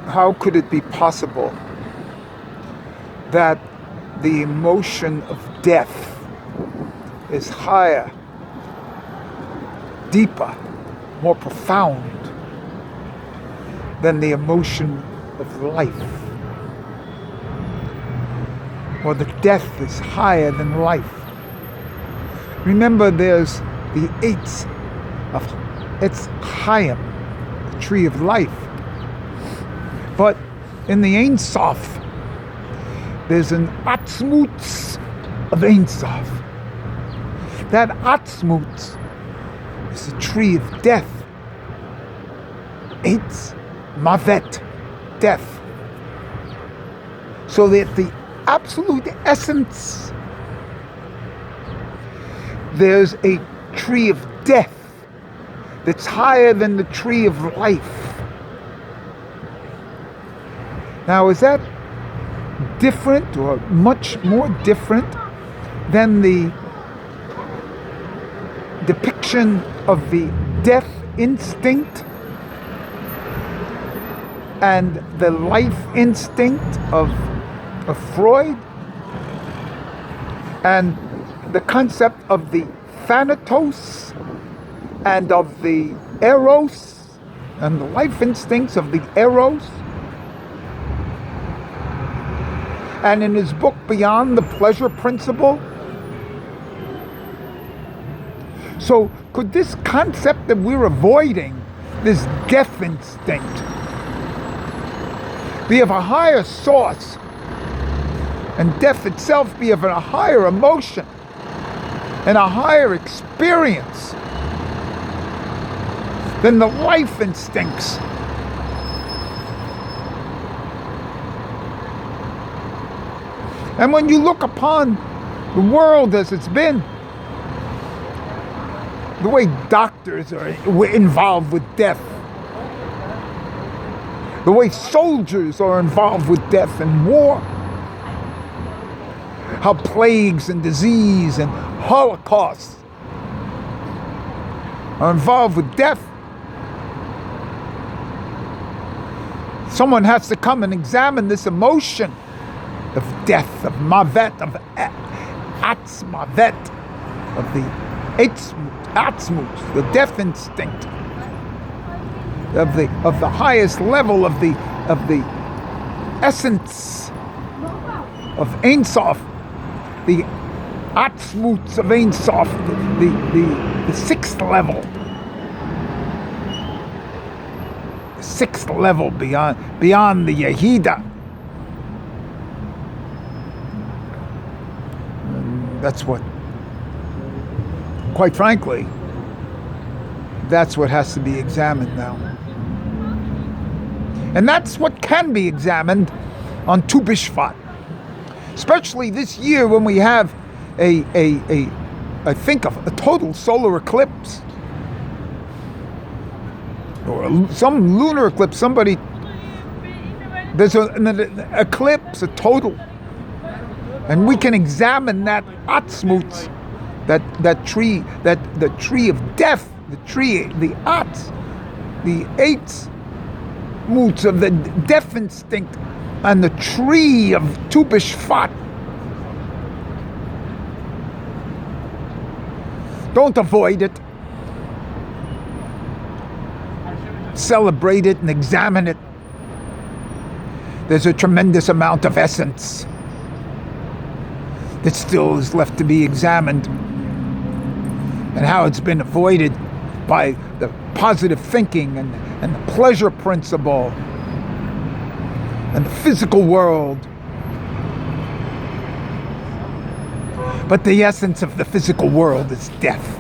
how could it be possible that the emotion of death is higher, deeper, more profound than the emotion of life? Or the death is higher than life? Remember, there's the Eitz of Etz Chaim, the tree of life. But in the Ein Sof, there's an Atzmutz of Ein Sof. That Atzmutz is the tree of death. Eitz Mavet, death. So that the absolute essence, there's a tree of death that's higher than the tree of life. Now, is that different or much more different than the depiction of the death instinct and the life instinct of Freud, and the concept of the thanatos and of the eros and the life instincts of the eros? And in his book Beyond the Pleasure Principle. So could this concept that we're avoiding, this death instinct, be of a higher source, and death itself be of a higher emotion and a higher experience than the life instincts? And when you look upon the world as it's been, the way doctors are involved with death, the way soldiers are involved with death and war, how plagues and disease and holocausts are involved with death, someone has to come and examine this emotion of death, of mavet, of atz mavet, of the atzmut, the death instinct, of the highest level of the essence of Ein Sof, the atzmut of Ein Sof, the sixth level, beyond the Yehida. That's what, quite frankly, that's what has to be examined now. And that's what can be examined on Tu B'Shvat. Especially this year when we have I think of a total solar eclipse. Or some lunar eclipse. There's an eclipse, a total. And we can examine that atzmut, that tree, the tree of death, the eight moots of the death instinct, and the tree of Tu B'Shvat. Don't avoid it. Celebrate it and examine it. There's a tremendous amount of essence that still is left to be examined, and how it's been avoided by the positive thinking and the pleasure principle and the physical world. But the essence of the physical world is death.